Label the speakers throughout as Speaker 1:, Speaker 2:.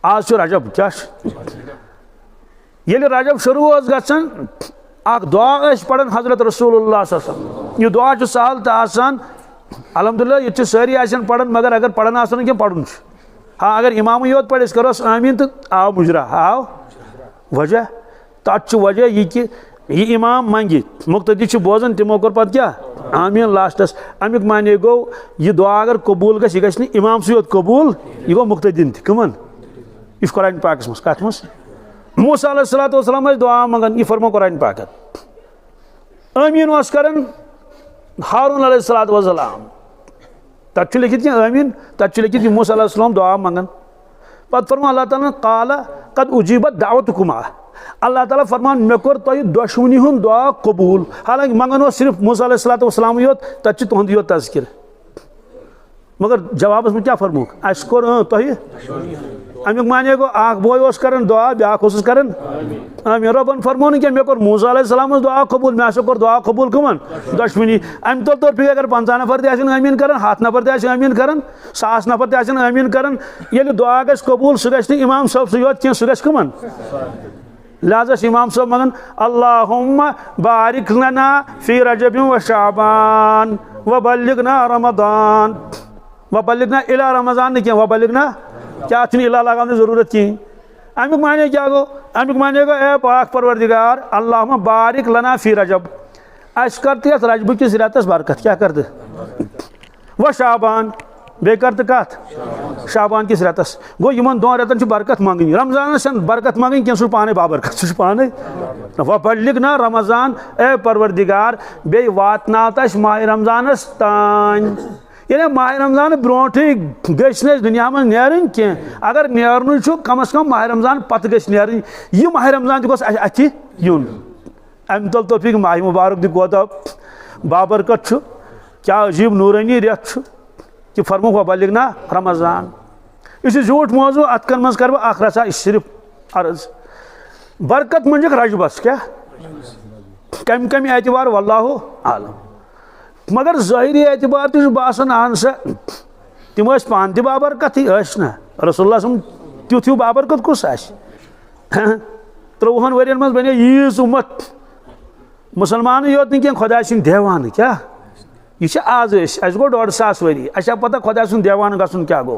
Speaker 1: आज रजब क्या ये रजब शुरू गन दुआ पढ़ान हजरत रसूलुल्लाह यह दुआ सहल तो आसान अल्हम्दुलिल्लाह ये सारी पढ़ान मगर अगर पढ़ान आसान क्या पढ़ुन हाँ अगर इमाम योत पढ़ करो आमीन तो आव मुजरा आव वजह तथ वजह यह कि यह इमाम मंगि मुक्तदी बोजान तमो कोर पत क्या आमीन लास्टस अमुक माने गो यह दुआ अगर कबूल गि इमाम योत कबूल यह गो मुक्तदीन कमन यह कुरान पाक मज कत मज मूसा अलैहिस्सलाम दुआ मंगन यह फरमा कुरान पाक आमीन करन हारून अलैहिस्सलाम तथ लिखित क्या आमीन तथ लिखित मूसा अलैहिस्सलाम दुआ मंगन पत फरमा अल्लाह ताला काला कद उजीबत दावतकुमा अल्लाह ताला फरमान मे कोर तुह दुश्मनी हुन दुआ कबूल हालांकि मंगन सिर्फ मूसा अलैहिस्सलाम योत तथ तुहद योत तज़किर मगर जवाब में क्या फरमुक अस कोर तुह अमुक माने गो बोय कर दुआ ब्या कर आमीन रबन फरमोन क्या मे कोर मूसा अलैहिस्सलाम दुआ कबूल मे कोर दुआ कबूल कमन दुश्मनी अम तौर अगर 50 नफर तमीन कर 100 नफर तमीन कर 100 नफर तमीन कर ये दुआ गस कबूल सह गि इमाम साहब सह क्या सह गमन लिहाजा इमाम साहब मंगन अल्लाहुम्मा बारिक लना फी रजब व शाबान व बल्लिगना रमदान व बल्लिगना इला रमजान क्या व बल्लिगना क्या इला लगाने जरूरत की अमुक माने क्या गो अमुक माने गो ए पाक परवरदिगार अल्लाहुम्मा बारिक लना फी रजब अस कर रजब किस रेतस बरकत क्या कर व शाबान बे कर कत शाबान किस रेतस गो इन 2 रेतन बरकत मंगनी रमजान बरकत मंगनी क्या पाने बाबरकत सह पाने व बल्लिगना रमजान ए परवरदिगार बे वातनात माह रमजानस तान ये माह रमजान ब्रोट गि दुनिया में नेरन कह अगर नेरन कम अज कम माह रमजान पत गि यह माह रमजान गोस अथ यून अम तल तोफिक माह मुबारक दोता बाबरकत क्या अजीब नूरानी रेत कि फरमुक व बल्लिगना रमजान यह झूठ मौजू अतकन मज कर रचा सिर्फ अर्ज बरकत मंजक रजबस क्या कम कम एतबार वल्लाहु आलम मगर ज़ाहिरी एतबार तो बासन आन सा तम पान बाबरकत ना रसूलुल्लाह तुथ हूँ बाबरकत कुस 30 वरियन मज बने यीज उम्मत मुसलमान योत न खुदा सिंद देवान क्या यह आज अस गो 150 वरी अस पता खुदा सुन देवान गसन क्या गो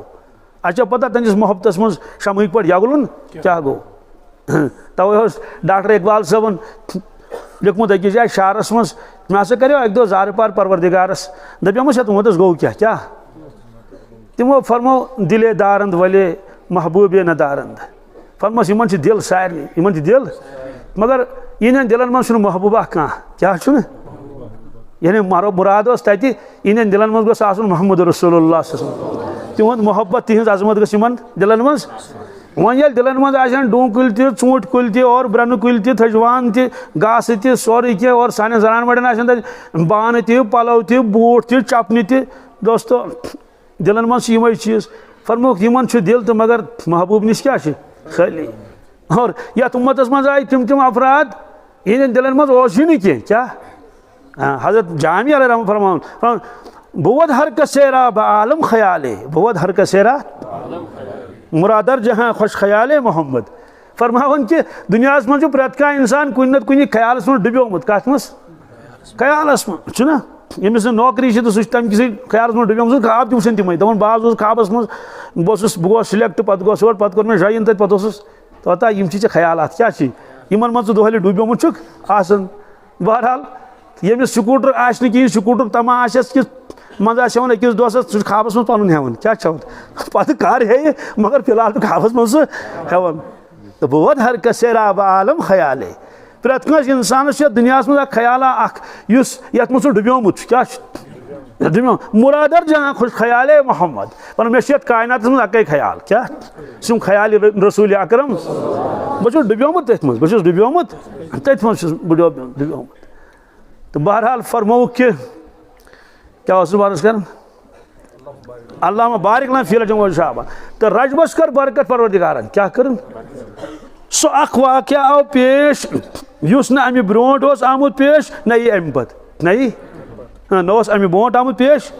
Speaker 1: अस पता तंदिस मोहब्बत मज शमूक पे यगलुन क्या गो तवे डॉक्टर इकबाल साहबन लिखमुत अकिस जाए शारस मज मे हसा करो एक दो जार पार परवरदिगारस दपमस तुमस गो क्या क्या तमो फरमो दिले दारंद वले महबूब न दारंद फरमस इन दिल सारे इन दिल मगर इन दिलन मज महबूबा कह क्या यानी मारो मुराद तत इन दिलन मज गोस आसन मोहम्मद रसूलुल्लाह तिहद मोहब्बत तिहज अजमत गन दिलन मज वन ये दिलन मज डूं कुल ूंट कुल और ब्रन कुल थजवान घास सोरे कह और सान जनान बड़न बान पलव बूट चपन दोस्तों दिलन मज यम चीज फरमुक इन दिल तो मगर महबूब नश क्या खाली और यथ उम्मत मज आए तम अफराद इन दिलन मज क्या हजरत जामी अलैहि फरमान बहुत हर कसेरा बालम ख्याले बहुत हर कसेरा मुरादर जहाँ खुश ख्याल मोहम्मद फरमावन कि दुनिया मज प्रत कह इंसान कुन नत कुन ख्याल मज डुब्योमुत कत मज ख्यालस मना यमिस नौकरी सह तमिस ख्याल मज डुब्योमुत ख्वाब तम वुन तमें दपान बह ख्वाबस मज बह गोस सिलेक्ट पे गोस और पे मे जॉइन तत पे तोता यम ख्याल क्या इन मज दोहले डुब्योमुत आसन बहरहाल यमिस स्कूटर आह कहीं स्कूटर तमा आस कि मज आवन अकिस दोस ख्वाबस मज पन हेवन क्या पे कर हे मगर फिलहाल तो ख्वाबस मज हेवन तो बहुत हर कसेरा आलम ख्याले प्रत कस इंसान दुनिया मज ख्याला ये मज डुब्योमुत क्या मुरादर जहाँ खुश ख्याल मोहम्मद पर मे कायनात मज अकै ख्याल क्या सम ख्याल रसूल अकरम बहुत डुब्योमुत तथ मज बहुत डुब्योमुत तथ मज डुब्योमुत तो बहरहाल फरमो कि क्या बारस कर अल्लाह बारिक ना फी रजब व शाबान तो रजबस कर बरकत परवरदिगारन क्या कर सो अख वाक़या आव पेश युस न अमि ब्रोट ओस आमुत पेश नई अमि पत नई न ओस अमि ब्रोट आमुत पेश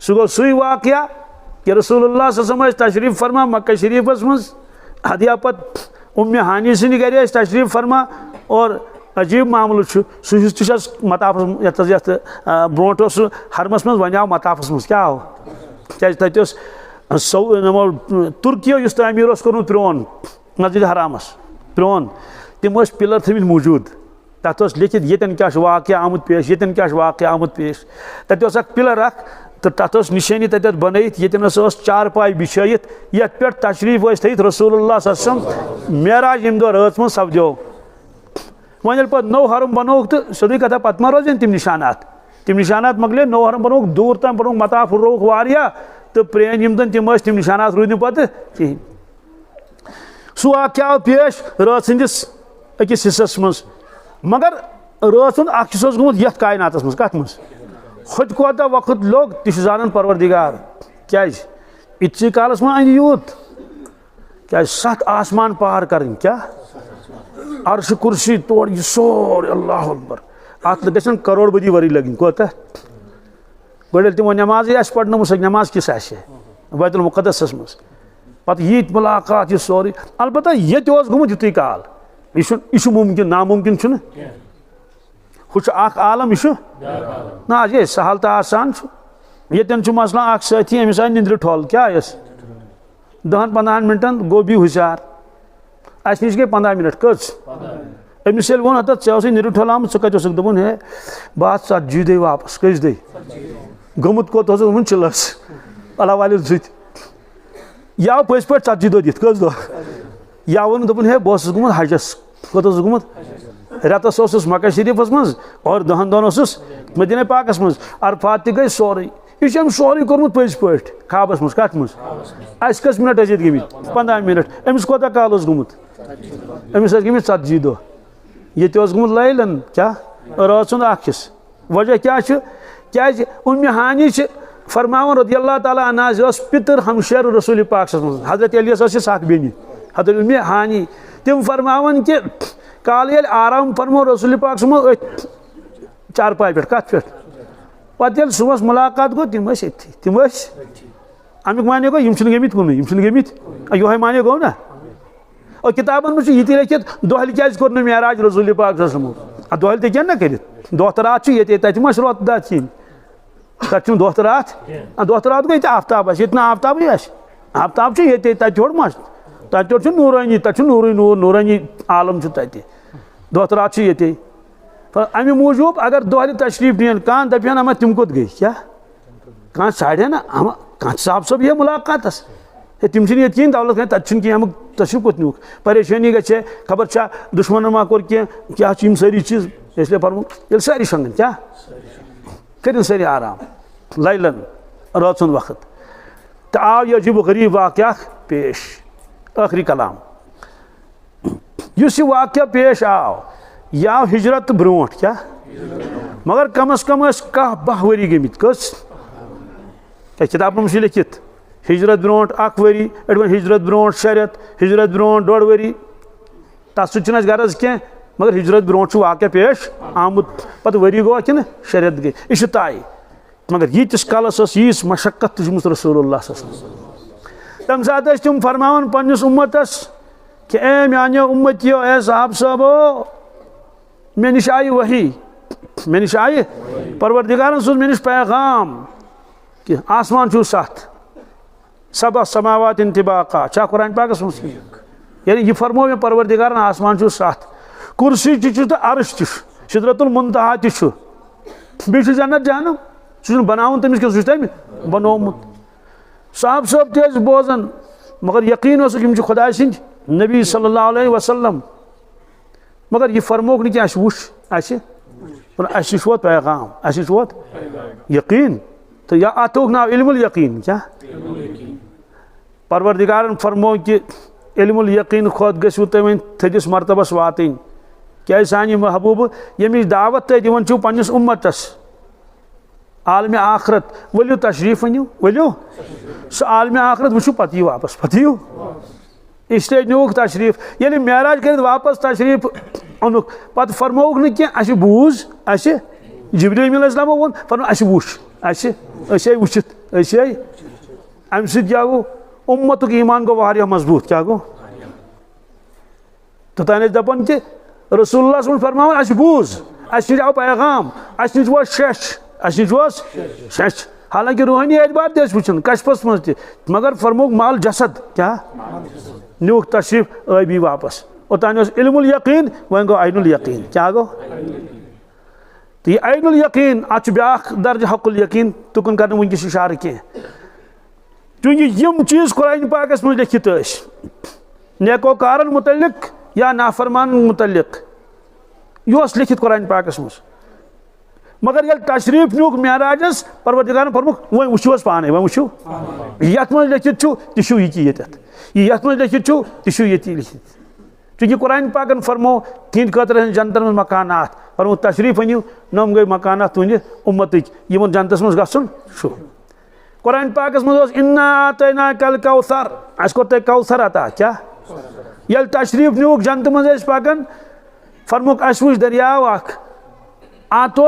Speaker 1: सो गो सुई वाक़या कि रसूलुल्लाह सल्लल्लाहु अलैहि वसल्लम तशरीफ फरमा मक्का शरीफस मज हदिया पत उम्मे हानी सिंद गर तशरीफ फरमा और अजीब मामल सह मताफस ये ब्रोट हरमस मज वन आव मताफस मज क्या आव क्या तुर्कियों इस तमीर कोर्मुत प्रोन मस्जिद हरामस प्रोन तम पिलर थमित मौजूद तथ लिखित येन क्या वाक़ आमुत पेश येन क्या वाक़ आमुत पेश तथ पिलर तो तथ निशानी तथ बनत येन चारपाई बिछाइत ये पे तशरीफ थी रसूलुल्लाह सल्लल्लाहु अलैहि वसल्लम मेराज यम दो रात मज सपदो वन पे नौ हरम बनोक तो सोदी कथा पत रोज तम निशानात मकले नौ हरम बनोक दूर तम बनोक मताफ रोक वारिया तो प्रेन यम तम निशानात रूद पे कहें सह वाक़ पेश रात सदिस अकिस हिस्सस मज मगर रात सुंद गोमुत यथ कायनातस मज कत मज खुद कोता वक्त लोग तह जान परवरदिगार क्या इतसी कालस मा अंद यूत क्या 7 आसमान पार कर क्या अर्श कुर्सी तोड़ यह सोर अल्लाह अकबर अत गन करोड़ बदी वरी लगन कोता गोल तमो नमाज पढ़न नमाज किस बैतुल मुक़द्दस मज पत ये मुलाकात यह सोरी अलबत्ता ये गोमुत युत काल यह मुमकिन नामुमकिन हुछ आलम यह ना ये सहल तो आसान ये मसला साथी अमिस आई निंद्र ठोल क्या 10-15 मिनटन गो भी हुशार अस नश गई 15 मिनट कस अमिस वो हत ऐसे निंद्र ठोल आम कत दोपन है बह 40 दे वापस कस दे गोमुत कोत दोपन चिलस अल्लाह वाले सत यह पज पे 40 दो दित कस दो या वो दोपन है बह गोमुत हजस कोत गोमुत रेतस मक्का शरीफस मज और 10 दिन मदीना पाकस मज अरफात गई सोरे यह सोरे कोर्मुत पज पे खाबस मज कत मज अस कस मिनट गमित 15 मिनट अमिस कोता काल गोमुत अमिस गमित 40 दो ये गोमुत लैलन क्या रात सुंद अखिस वजह क्या उम्मे हानी फरमावन रदियल्लाहु ताला अन्हा पितर हमशेर रसूल पाक मज हजरत अली बेनी हजरत उम्मे हानी तम फरमावन कि काल ये आराम फरमो रसूल पाक चारपाई पे कत पे पे सुबह मुलाकात गो तम अमिक माने गो गमित कुन गमित यो माने गो ना और किताबन में ये लिखित दोहल क्या कोर मेराज रसूल पाक दोहल तक ना कर दह तो रात ये तत रोत दात कहें तक दह तो रात गई आफ्ताब ये आफ्ताब आफ्ताब ये तोड़ मज तोड़ नूरानी तक नूरानी आलम तत दह तो रात ये अमे मूजूब अगर दोहल तशरीफ नीन कह दपान अमा तम कोत गई क्या कह साड़े ना अमा कह साहब सब ये मुलाकात तम ये कहें दौलत कह तक कह अमुक तशरीफ कोत नुक परेशानी गे खबर दुश्मन मा कोर क्या सारी चीज इसलिए फरमो ये सारी शंगन क्या कर सारी आराम लैलन रात सुंद वक्त तो आव यह अजीब गरीब वाक़ पेश आखिरी कलाम यह वाक़ पेश आव यह आव हिजरत ब्रोट क्या मगर कम अज कम 10 वरी गमित कस क्या किताबन में लिखित हिजरत ब्रोट 1 वरी हिजरत ब्रोट 6 रेत हिजरत ब्रोट 1.5 वरी तथ सह गरज कह मगर हिजरत ब्रोट वाक़ पेश आमुत पत वरी गो कि 6 रेत गई यह तय मगर यीतिस कालस यीस मशक्कत तुजमुत रसूलुल्लाह तम सात तुम फरमावन पन्निस उम्मतस कि ए मानियो उम्मतियो ए साहब साहबो मे निश आई वही मे निश आई परवरदिगारन सोज मे निश पैगाम कि आसमान छु 7 सबा समावात इंतिबाका चा कुरान पाकस में यानी यह फरमो मे परवरदिगारन आसमान छु 7 कुर्सी छु तो अर्श छु सिदरतुल मुंतहा छु बी जन्नत जहन्नम सह बनावन तमिस के तम बनोमुत साहब सब तेज बोजन मगर यकीन यम खुदा सिंद नबी सल्लल्लाहु अलैहि वसल्लम मगर यह फरमोक नहीं कि वो पैगाम वो यकीन तो या अतोक नाव इल्मुल यकीन क्या परवरदिगारन फरमो कि इल्मुल यकीन खुद गो तुम थदिस मरतबस वातन क्या सानि महबूब यमिच दावत तुम दिवन छो पन्निस उम्मतस आलम आखरत वलियो तशरीफ वनियो वलियो सह आलम आखरत वो पत यी वापस पत यू इसलिए नुक तशरीफ ये मेराज कर वापस तशरीफ अनुक पत फरमोक न कह बूज जिब्रील अलैहिस्सलाम वो फरम वो वुच वुचित अम क्या गो उम्मतुक ईमान गो वारिया मजबूत क्या गो तोतान दपान कि रसूलुल्लाह सल्लल्लाहु अलैहि वसल्लम फरमावन अस बूज अस निश आव पैगाम अस निश वो शश हालांकि रूहानी एतबार तस वुचन कशपस मज त मगर फरमोक माल जसद क्या न्यूक तशरीफ आबी वापस ओतान इल्मुल यकीन वन गो ऐनुल यकीन क्या गो तो यह ऐनुल यकीन अत ब्या दर्ज हकुल यकीन तुकन कर वनकस इशार कह चूंकि यम चीज कुरान पाकस मज लिखित नेकोकारन मुतल्लिक या नाफरमान मुतल्लिक यह लिखित कुरान पाकस मज मगर ये तशरीफ न्यूक मेराजस परवरदिगारन फरमुक वो वो पाने वो वो यथ मज लिखित तु ये यथ मज लिखित तु ये लिखित चूंकि कुरान पाकन फरमो तिंद खतर जनतन में मकानात फरमो तशरीफ अनिव नम गई मकानात तुंद उम्मत यमन जनतस मज गसन कुरान पाकस मज इन्ना आतैना कल कौसर अस कोर तय कौसर अता क्या यल तशरीफ न्यूक जनत मज पाकन फरमुक अस वुच दरियाव अख अत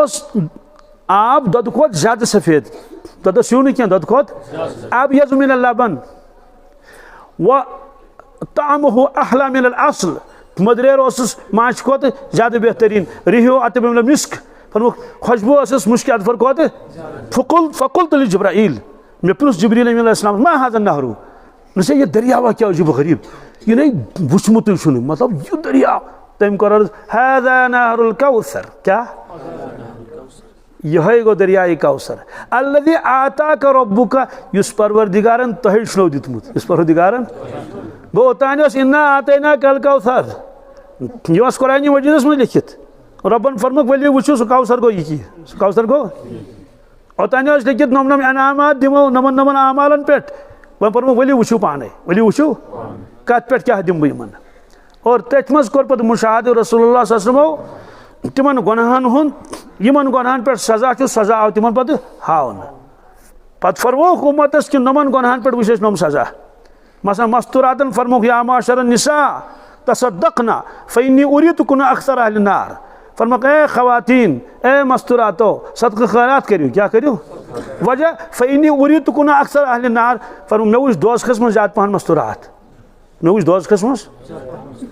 Speaker 1: आब दद खोत ज्यादा सफेद ददस यू न दद खोत अब यज मिन लबन व तामहु अहला मिन असल मदरेर माश खोत ज्यादा बेहतरीन रिहो अतब मिस्क फरमुक खुशबू मुश्क अदफर खोत फकुल तल जिब्राइल मे पुलिस जिब्रील अलैहिस्सलाम मा हाज़ा नहरू न से ये दरियावा क्या अजीब गरीब ये नहीं वुचमुत मतलब यह दरियाव तम कर हाज़ा नहरुल कौसर क्या यह गो दरियाए कौसर अल्लज़ी आताका रब्बुका युस परवरदिगारन तोहे शनो दितमुत युस परवरदिगारन गो ओतान इन्ना आतैना कल कौसर यह कुरान मजीदस में लिखित रब्बन फरमुक वली वुचु सह कौसर गो यह कौसर गो ओतान लिखित नम नम अनामात दिमो नमन नमन आमालन पे वो फरमुक वली वुचु पाने वली वुचु कत पे क्या दिम बन और तथ मज कोर पे मुशाहद रसूलुल्लाह सल्लल्लाहु अलैहि वसल्लम तिमन गुनाहन हुन यमन गुनाहन पे सजा सजा आव तिमन पे हावन पत फरमोक उम्मतस कि नमन गुनाहन पे वुच नम सजा मसलन मस्तूरातन फरमोक या माशर निसा तसद्दक़ना फ़इन्नी उरीतुकुन अक्सर अहल नार फरमोक ए खवातीन ए मस्तूरातो सदक़ा खैरात करियो क्या करियो वजह फ़इन्नी उरीतुकुन अक्सर अहल नार फरमोक मे वुच दोज़खस में ज्यादा पहन मस्तूरात मे वुच दोज़खस में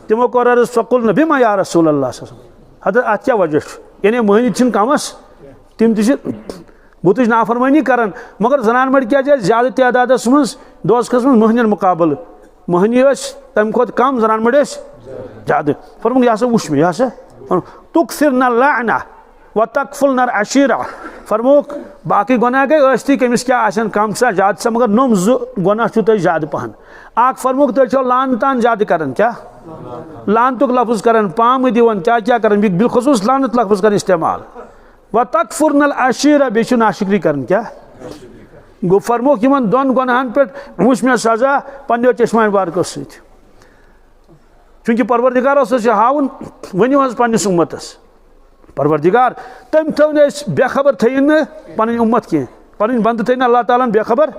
Speaker 1: तिमो कोर अर्ज़ फ़क़ुल नबी मा या रसूल अल्लाह हदर अत क्या वजह यानी महनी छिन कमस तिम बुत नाफरमानी करान मगर जनान मर क्या जाए ज्यादा तादादस मज दोज़खस में महनियन मुकाबल महनी तम खुद कम जनान मर ज्यादा फरमुक यह वुच मे यह तुकसिर न लाना व तकफुल नर अशीरा फरमुक बाकी गुनाह गई कमिस क्या कम सा ज्यादा सा मगर नम गुनाह तुम ज्यादा पहन आख फरमुक तुम लान तान ज्यादा कर क्या लानतुक लफ्ज कर पाम दिवन क्या क्या कर बिलखसूस लानत लफ्ज कर इस्तेमाल व तकफुर नल अशीरा बे नाशिक्री कर क्या गो फरमुक इन दोन गुनाहन पे वुच मे सजा पन्नो चश्मान बारको सत चूंकि परवरदिगार हावन वनियो पन्निस उम्मतस परवरदिगार तम थो बेखबर थन पन उम्मत कह पन बंद थन अल्लाह ताला बेखबर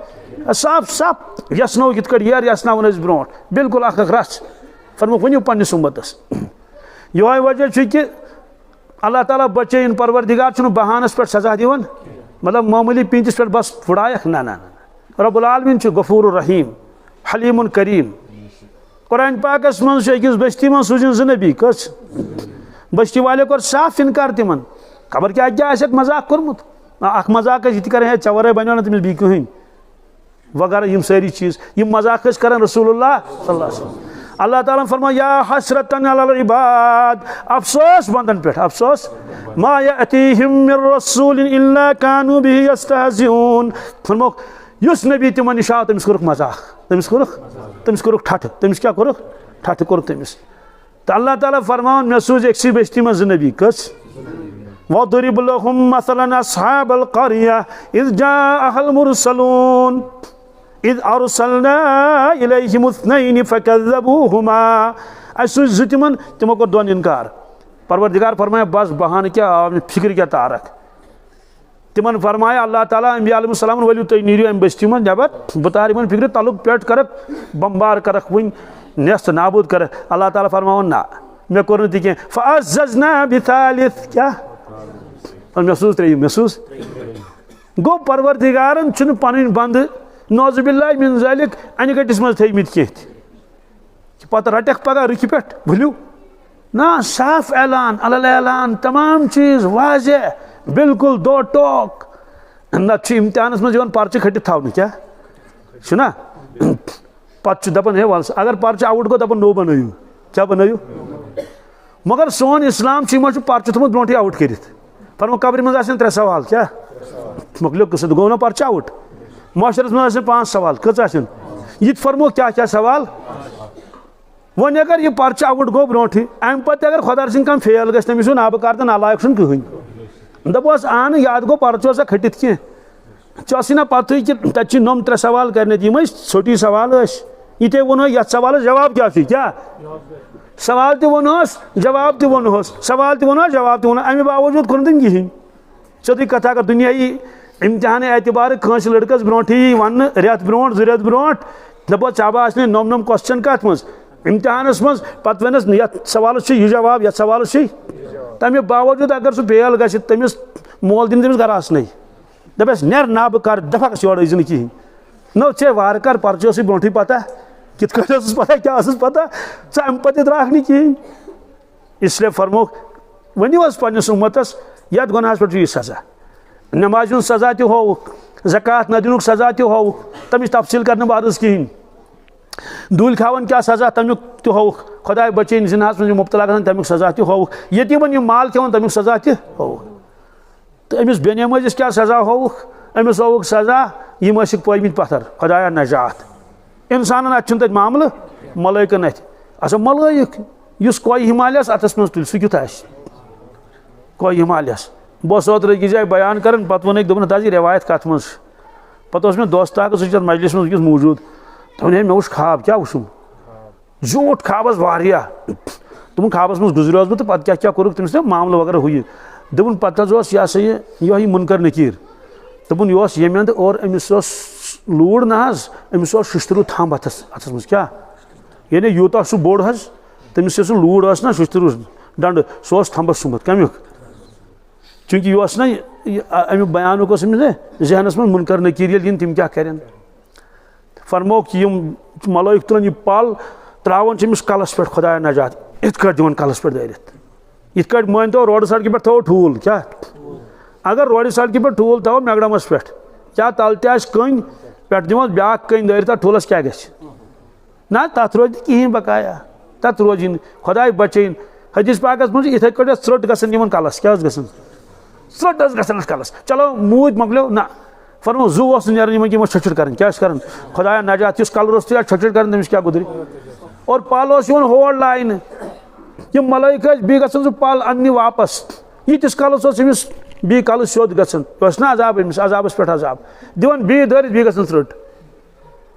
Speaker 1: साफ साफ यसनो ये यर यसनावन ब्रो बिल्कुल रस फरमुक वनियो पन्निस उम्मतस यह वजह कि अल्लाह ताला बचे इन परवरदिगार बहानस पे सजा दिवन मतलब मामूली पिंचस पे बस फुड़ायक ना ना रब्बुल आलमीन गफूर रहीम हलीमुन करीम कुरान पाकस मज अकिस बस्ती मज सूजन ज नबी कस बस्ती वाले को साफ इनकार तिमन खबर क्या क्या मजाक कोर्मुत अख मजाक ये कर चे वर बनो ना तमिस बी कहीं वगैरह यम सारी चीज यम मजाक कर रसूलुल्लाह सल्लल्लाहु अलैहि वसल्लम अल्लाह ताला फरमा या हसरतन अलल इबाद अफसोस बंदन पे अफसोस मा यातीहिम मिर रसूलिन इल्ला कानू बिही यस्तहजिऊन फरमो युस नबी तिमन निशा तमिस कोरुक मजाक तमिस कोरुक ठठ तमिस क्या कोरुक ठठ कोरुक तमिस तो अल्लाह ताला फरमान मे सूज एक बस्ती मज नबी कस वदरिब लहुम मसलन अस्हाबल क़रिया इज़ जाअहल मुरसलून इज़ अरसलना इलैहिम इस्नैनि फकज़्ज़बूहुमा असुज तिमन तिमो को दोन इनकार परवरदिगार फरमाया बस बहान क्या फिक्र क्या तारक तिमन फरमाया अल्लाह ताला अंबिया अलैहिस्सलाम वलियो तै नीरियो अम बस्ती मन जबर बतार इमन फिक्र तालुक पेट करक बम्बार करक वन नेस्त नाबूद कर अल्लाह ताला फरमाओ ना मैं कोर न फअज़्ज़ज़ना बिथालिथ क्या महसूस त्रेयु महसूस गो परवरदिगारन पन बंद नौजुबिल्लाहि मिन ज़ालिक अन गटिस मज थैमित कह पत रटक पगह रुख पे भूलू ना साफ ऐलान अलल ऐलान तमाम चीज वाजे बिल्कुल दो टोक ना इम्तिहान मज पर्चे खटित थवन क्या पे दपान है वल अगर पर्चे आउट गो दपान नो बनू क्या बनू मगर सोन इस्लाम पर्चे थोमुत ब्रोटे आउट कर फरमा कब्र मज 3 सवाल क्या मकलो कस गो ना पर्चे आउट माशरस मज 5 सवाल कच ये फरमो क्या क्या सवाल वन अगर यह पर्चे आउट गो ब्रोटे अम पे अगर खुदा सिंह कम फेल गस तमिस नाबकार तो नालायक कहन दपोस आन याद गो पर्चो सा खटित कह ना पत कि तत नम 3 सवाल करने यम छोटी सवाल ये वो ये सवाल जवाब क्या सवाल तोस जवाब तोस सवाल तोस जवाब तोन अमे बावजूद कोन तम कहें सोदी कथा अगर दुनियाई इम्तिहान एतबार कंस लड़कस ब्रोटी वन रेत ब्रो 2 रेत ब्रो दपो चाब आने नम क्वेश्चन कत मज इम्तिहानस मज पत वनस ये सवाल यह जवाब ये सवाल तमे बावजूद अगर सह फेल गस तमिस मोल दिन तमिस गरास नहीं दपस नेर ना बह कर दफक योर अजन कहें नो चे वार कर पर्चे ब्रोटी पता कित पता क्या पता अम पे द्राक नहीं कहें इसलिए फरमो वनो पन्नस उम्मतस यथ गुनाहस पे यह सजा नमाज सजा तोवुक ज़कात न दिन सजा तोवुक तमिस तफसील कर अर्ज कहें दूल खावन क्या सजा तमुक तोवुक खुदा बचन जिनास में मुब्तला गन तमुक सजा तोवुक यतीमन माल खेवन तमुक सजा तोवुक तो अमिस बेनमाजिस क्या सजा होवुक अमिस होवुक सजा यम पयमित पत्थर खुदाया नजात इंसान अत मामल मलैकन अत मलैक इस कोई हिमालयस अतस मज तुल सह क्युत कोई हिमालयस बस ओतर अकिस जाए बयान कर पे वन दोपन दाज रिवायत कत मज पे मे दोस्त सह मजलिस मज मौजूद दोपन मे वुच ख्वाब क्या वुचुम झूठ ख्वाबस वारिया दोपन ख्वाबस मज गुजरियोस बह तो पे क्या कोरुक तमिस मामल वगैरह हु दोपन पे यह सा यह मुनकर नकीर दोपन यह यमंद और अमिस लूड़ ना अमिस शुश्तरू थम अथस मज क्या यानी यूता सह बोड़ तमिस सह लूड़ ना शुश्तरू डंड सह थम्बस सुमत कमुक चूंकि यह ना अमुक बयान जहनस मज मुनकर नकीर ये तम क्या करें फरमो कि मलैक तुलन यह पल त्रावन अमिस कलस पे खुदा नजात इत दिवन कलस पे दारित इत मान तो रोड सड़क पे थो ठूल क्या अगर रोड सड़क पे ठूल थो मैगडमस पे क्या तल तन पे दिमो ब्या कन दारित ठूलस क्या ना तथ रोज कहें बकाया तथ रोज खुदा बचन हदीस पाकस मज इथे पे स्रट गन कलस क्या गन स्रट गन कलस चलो मूद मकलो ना फरमो जू नीन छुट कर क्या कर खुदा नजात इस कलर छुट कर तमिस क्या गुजरी और पल होड़ लाइन यम मलैक बी गन पल अन्य वापस यीतिस कलस अमिस बी कल सोद गस ना अजाब अमिस अजाबस पे अजाब दिवन बी दारित बी गन स्रट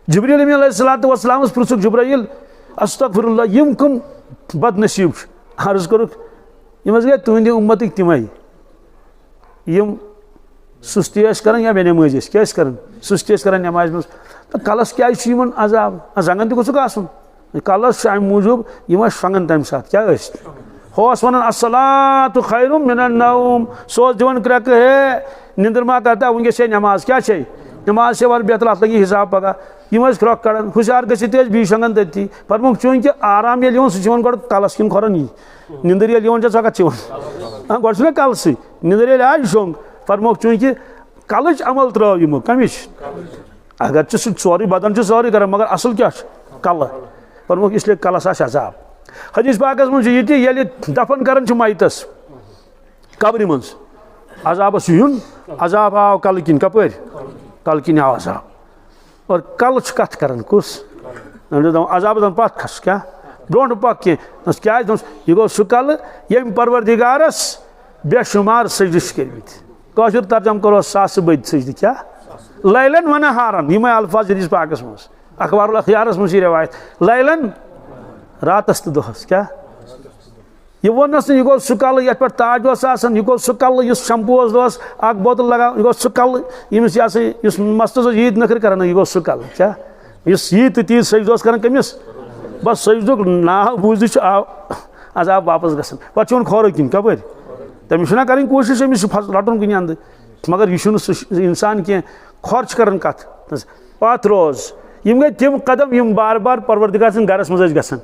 Speaker 1: जिब्रील अमीन अलैहिस्सलाम पुछुक जिब्राइल अस्तगफिरुल्लाह यम कम बदनसीब अर्ज कोरुक यम गए तुंद उम्मत तमै यम सुस्ती कर या बेनमाज क्या कर सुस्ती कर नमाज मज तो कलस क्या अजाब जंगन तुक आसन कलस अम मूजूब यम शंगन तम सात क्या होस वन अस्सलातु खैरुम मिनन नौम सोच दिवन क्रक है निंदर मा करता वनस नमाज क्या नमाज से वन बेहतर अत लगी हिसाब पगह यम क्रक कड़न हुशार गि बी शंगन तथी फरमुक चूंकि आराम ये सह गो कलस किन खोरन यी निंदर ये वन गो कलस निंदर ये आज शोंग फरमुक चूंकि कलच अमल त्रव यमो कमिश अगर सोरी बदन सोरी कर मगर असल क्या कल फरमुक इसलिए कलस अजाब हदीस पाकस मज ये दफन कर मैतस कब्र मज अजाबस यून अजाब आव कल किन कपर कल किन आव अजाब और कल कत कर कुस अजाब पत खस क्या ब्रो पक क्या यह गो सह कल यम परवरदिगारस बेशुमार सजदिश कर्मित कशर तर्जम करो सास बद सजद क्या लैलन वन हारन यम अल्फाज हदीस पाकस मज अखबारुल अखयारस मज रिवायत लैलन रातस तो दोहस क्या यह वनस यह गो सह कल ये पे ताज यह गो सह कल शंपू अख बोतल लगा यह गो सह कल यमिस यह मस्तस ईद नखर कर यह गो सह कल क्या इस ईद तीज सजद कर कमिस बस सजदुक नाव बूझ अजाब वापस गन पे खोर किन कपर तमिस ना कर कोशिश अमिस रटन कुन अंद मगर यह इंसान कह खोर कर कत पथ रोज यम गई तिम कदम यम बार बार परवरदिगार सद गरस मज गसान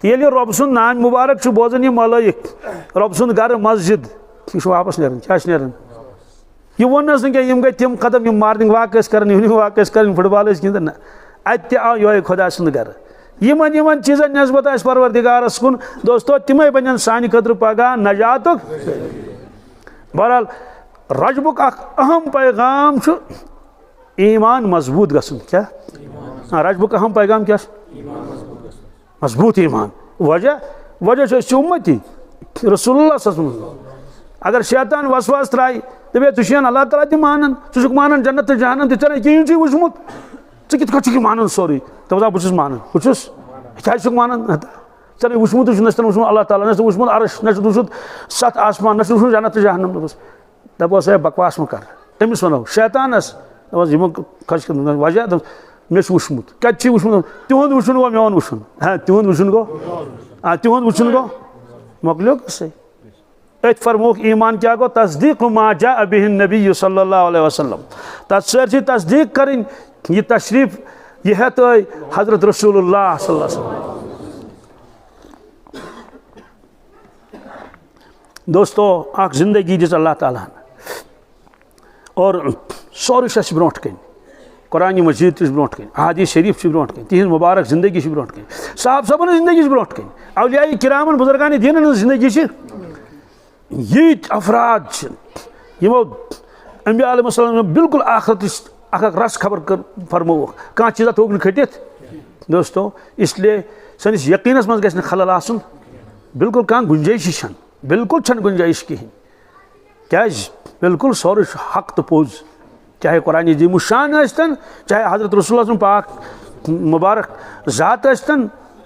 Speaker 1: तो ये रब सुंद नाम मुबारक बोजान ये मलाइक रब सुंद गर मस्जिद यह वापस नेरान क्या नेरान यह वन क्या यम गई तिम कदम यम मॉर्निंग वॉक कर इवनिंग वॉक कर फुटबॉल गिंदन ना अत आव ये खुदा सुंद गर यमन चीजन नस्बत आस परवरदिगारस कुन दोस्तों तिमे बन सान खतर पगह नजातुक बहरहाल रजबुक अहम पैगाम ईमान मजबूत गसन क्या रजबुक अहम पैगाम क्या मजबूत ईमान वजह उम्मती रसूलुल्लाह अगर शैतान वसवास त्राय दे तुम अल्लाह ताला तह मानन ुक मानन जन्नत जहन्नम तेरे कहीं वुचमुत कित कह मानन सोरे दप बहुत मानन बहुत क्या मानन े वुचमुत न वुचमुत अल्लाह ताला न वुचमुत अर्श न वुचमुत 7 आसमान न वुचमुत जन्नत जहन्नम दपस है बकवास मह कर तमिस वनो शैतानस दस वजह मे वुचमुत क्या वुचमुत तिहुंद वुचुन गो मेन वुचुन हाँ तिहुंद वुचुन गो तिहुंद वुचुन गो मोकलो सही अत फरमोक ईमान क्या गो तस्दीक मा जा बिहि नबी सल्लल्लाहु अलैहि वसल्लम तत्सर तस्दीक करें यह तशरीफ यह है तो हजरत रसूलुल्लाह सल्लल्लाहु अलैहि वसल्लम। दोस्तों अख जिंदगी दिस अल्लाह ताला और सोर ब्रोट कन कुरान मजीद ब्रोट कन अहादीस शरीफ ब्रोट कन तिहद मुबारक जिंदगी ब्रोट कन साहब सबन जिंदगी ब्रोट कन औलिया किरामन बुजुर्गान दीन जिंदगी ये अफराद यमो अंबिया अलैहिस्सलाम बिल्कुल आखिरत अख रस खबर कर फरमो कह चीज़ा थोक खटित दोस्तों इसलिए सनिस यकीनस मज गि खलल आसन बिल्कुल कह गुंजाइश बिल्कुल गुंजाइश कहें क्या बिल्कुल सोर हक तो पोज चाहे कुरान अज़ीम शान चाहे हजरत रसूलुल्लाह पाक मुबारक ज़ात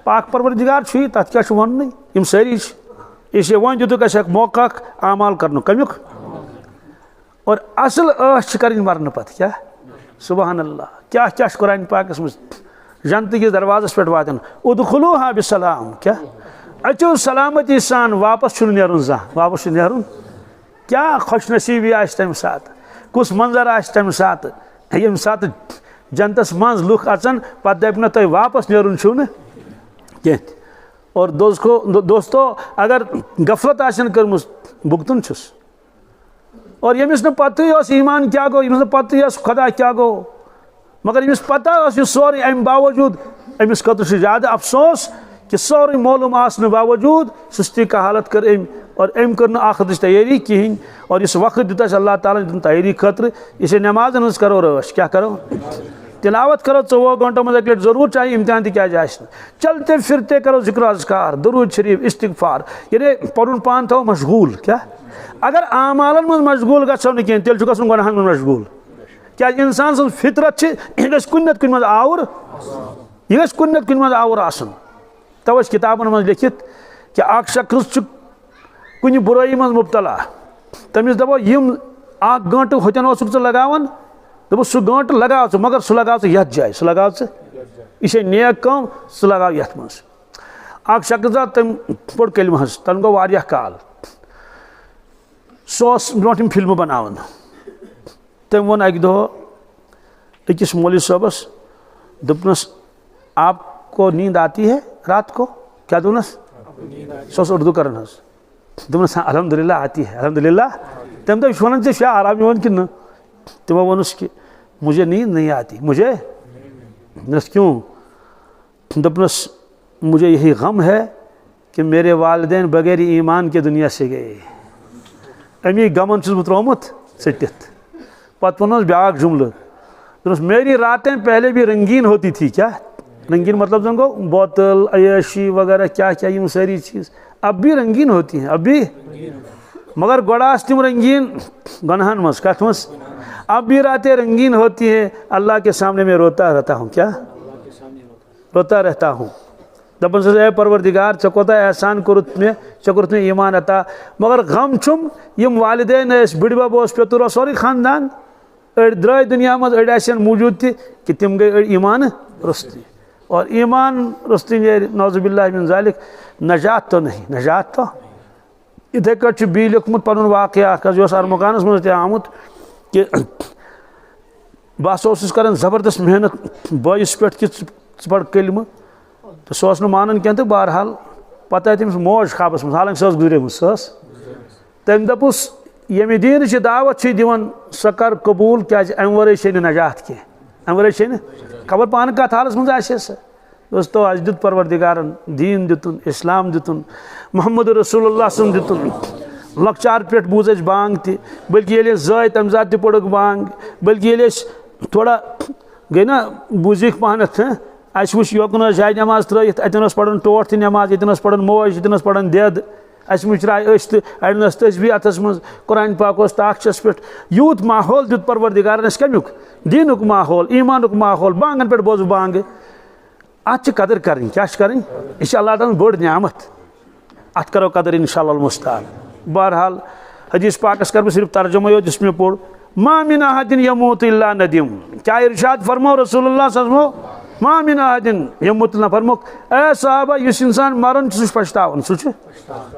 Speaker 1: पाक परवरदिगार तथ क्या वन यम सारी इसलिए वन दितुक मौका आमाल कर कमुक और असल ऐश कर मरने पत क्या सुबहान अल्लाह क्या क्या कुरान पाकस मज जन्नत किस दरवाजस पे वातन उदखुलूहा बिसलाम क्या अचो सलामती सान वापस नेरुन वापस नेरुन क्या खुश नसीबी आस तम सात कुस मंजर आस तम सात यम सात जन्नतस मज लुख अचन पे दप ना तुम वापस नेरुन छू कह और दोस्तों अगर गफलत आसन कर्म भुगतन छुस और यमिस न पता ईमान क्या गो यमिस न पता खुदा क्या गो मगर यमिस पता सोरे अम बावजूद अमिस खतर ज़्यादा अफसोस कि सोरे मालूम आसने बावजूद सुस्ती का हालत कर अम और अम कर आखिरत तैयारी कहें और इस वक्त दिता अल्लाह ताला दिन तैयारी खतर इसे नमाज हज करो रश क्या करो तिलावत करो 24 घंटों में एक लट जरूर चाहिए इम्तिहान क्या जाए चलते फिरते करो जिक्र अज़कार दरूद शरीफ इस्तिग़फ़ार यानी पन पान थो मशगूल क्या अगर आमालन मज मशगूल गो न कह तेल गन गुनाहन मज मशगूल क्या इंसान सं फितरत कुन नत कुन मज आवर यह कुन नत कुन मज आवर आसन तव किताबन मज लिखित कि अख शख्स कुन बुराई मज मुब्तला तमिस दपो यम अ गंट होतन ओसुक लगावन दपो सह गंट लगाव मगर सह लगाव यथ जाए सह लगाव यह नेक कम सह लगाव यथ मज अख शख्स तम पोड़ कलम हज तन गो वारिया काल सह ब्रोम फिल्म बनावन तम वो अक दह अकिस मौलवी साहबस दोपनस आपको नींद आती है रात को क्या दोनस सह उर्दू करन हज दोपनस अल्हम्दुलिल्लाह आती है अल्हम्दुलिल्लाह तम दप वन क्या आराम वन कि न तमो वनुस कि मुझे नींद नहीं आती मुझे नस क्यों दोपनस मुझे यही गम है कि मेरे वालिदैन बगैर ईमान के दुनिया से गए अमी गमन बह त्रोमुत सटित पत वन ब्याक जुमल दोस मेरी रातें पहले भी रंगीन होती थी क्या रंगीन मतलब जन गो बोतल अयशी वगैरह क्या क्या ये सारी चीज़ अब भी रंगीन होती हैं अब भी मगर गोड़ास तिम रंगीन गनहन मस कथ मस अब भी रातें रंगीन होती हैं अल्लाह के सामने मैं रोता रहता हूँ क्या रोता रहता हूँ दपन से परवरदिगार चे कोता एहसान कोरुत में ईमान अता मगर गम छुम यम वालिदैन बिड़बब पेतुर सोरी खानदान अड़ द्राय दुनिया मज अड़ मौजूद कि तिम गई अड़ ईमान रुस्ती और ईमान रुस्ती नौजुबिल्लाह मिन ज़ालिक नजात तो नहीं नजात तो इथे कट बी लिखमुत पन वाक़या अर्मुकानस मज आमुत कि बह कर ज़बरदस्त मेहनत बॉइस पे कि पढ़ कलम तो सह मानन कह तो बहरहाल पता है तमिस मोज खाबस मज हालांकि सह गुजरेम तम दपुस यमि दीन दावत दिवन सह कर कबूल क्या अम वर नजात कह अम वर खबर पान कत हालस मज सह दोस्तों अज दुत परवरदिगारन दीन दितुन इस्लाम दितुन मोहम्मद रसूलुल्लाह सम दितुन लकचार पे बूज बांग ति बल्कि ये जाय तम जात ति पड़क बांग बल्कि ये थोड़ा गई ना बूजिक पहनत अस वो योकन जाय नमाज त्रत अतन पढ़न टोट ति नमाज यतन पढ़न मोज यतन पढ़न देद अस मुचराय अड़न तस्बी अथस मज कुरान पाक ताक्षस पे यूत माहौल दुत परवरदिगारन कमुक दीनुक माहौल ईमानुक माहौल बांगन पे बोज बांग अत कदर करें क्या करें यह अल्लाह ताला बड़ नियामत अत करो कदर इंशाअल्लाह मुस्तान। बहरहाल हदीस पाकस कर सिर्फ तर्जुमा यो जिसमें पढ़ मा मिन अहदिन यमूतु इल्ला नदीम क्या इरशाद फरमाओ रसूलुल्लाह सल्लल्लाहु अलैहि वसल्लम मा मिन अहदिन यमूतु ना फरमाओ ए साहबा इस इंसान मरन सु पछतावन सु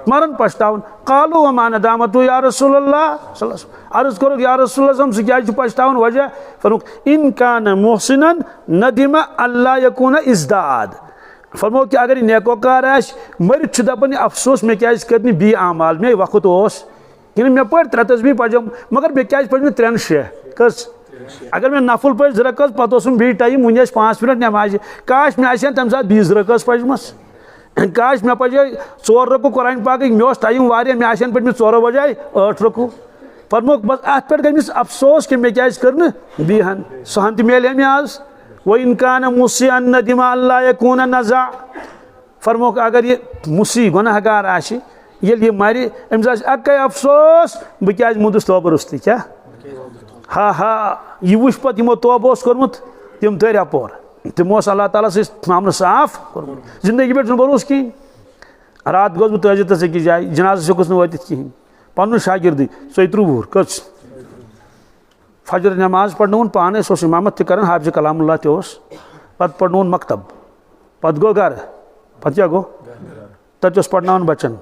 Speaker 1: मरन पछतावन कालू व मा नदामतु या रसूलुल्लाह सल्लल्लाहु अलैहि वसल्लम अर्ज करो या रसूलुल्लाह सु क्या पछतावन वजह फरमाओ इन कान मुहसिनन नदिमा अल्ला यकून इज़दाद फरमाओ कि अगर नेकोकार मरित दपान अफसोस मे क्या कर बी आमाल मे वक्त कि मे पढ़ 3 तस्बीह पजम मगर मे क्या पढ़ 3 6 कस अगर मे नफुल पढ़ 2 रकअत पत बी टाइम वन 5 मिनट नमाज काश मे तम सात 20 रकअत पजमस काश मे पजे 4 रकू कुरान पाक मे टाइम वारिया मे पे 4 बजाय 8 रकू फरमो बस अत पे गमिस अफसोस कि मे क्या कर बीहन सहन मिले मे आज वो इनकान मुसी नदिमा अल्लाह यकून नज़ा फरमो अगर ये मुसी गुनहगार ये मर अम्स अक अफसोस बह क्या मुदस तोब रुस्त क्या हा हा यह वुच पे यमो तोब कोर्मुत तम तर अपोर तमो अल्लाह ताला मामल साफ कोर्मुत जिंदगी पे भरोस कहीं रात गोस बह तजिद अकिस जाए जनाज हेकुस वत कहें पन शागिर्दी 14 वुहर कस फजर नमाज पढ़न पान इमामत कर हाफिज कलामुल्लाह पे पढ़न मकतब पत गो घर पत क्या गो तत पढ़ना बच्चन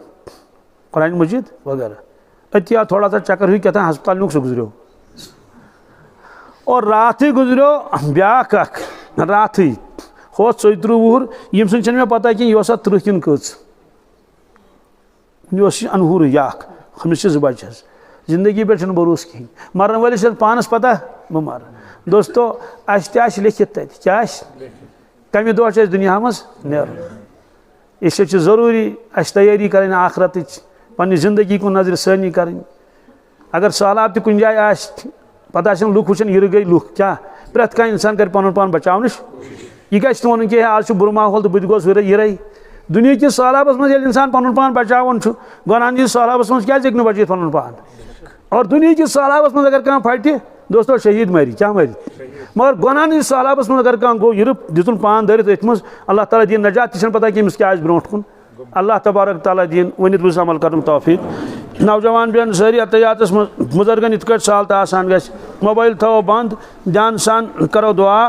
Speaker 1: कुरान मजीद वगैरह अत या थोड़ा सा चक्कर हुई क्या हस्पताल नुक गुजरो और रात ही गुजरो ब्याक रात ही हो 14 वुहर यम सन मे पता कि यह 30 किन कच यह अनहुर याक हमिस 2 बचस जिंदगी पे भरोस कहीं मरन वालिस पानस पता बह मर दोस्तों अस लिखित तत क्या कमे दह दुनिया मज नेर इसलिए ज़रूरी अस तैयारी करें आखरत पन्नी जिंदगी को नजर सानी करें अगर सैलाब कुछ जाए पता लुक वुचन यह गई लुक क्या प्रेत कह इंसान कर पन पान बचावन यह गि वन कि आज बुर माहौल तो बुत गोस यह दुनिया किस सैलाबस मज इंसान पन पान बचावन गनान सैलाबस मज क्या हेक बचित पन पान और दुनिया किस सैलाबस मज अगर कह फटे दोस्तों शहीद मरी क्या मरी मगर गनान सैलाबस मज अगर कह गो युरप दितुन पान दरित अथ मज अल्लाह ताला दीन नजात तह पता कि अमिस क्या ब्रोट कुन अल्लाह तबारक ताला दीन वनित बुझ अमल कर तौफीक नौजवान बेन सारी अतयातस मुजरगन इत साल तो आसान गस मोबाइल थो बंद ध्यान सान करो दुआ।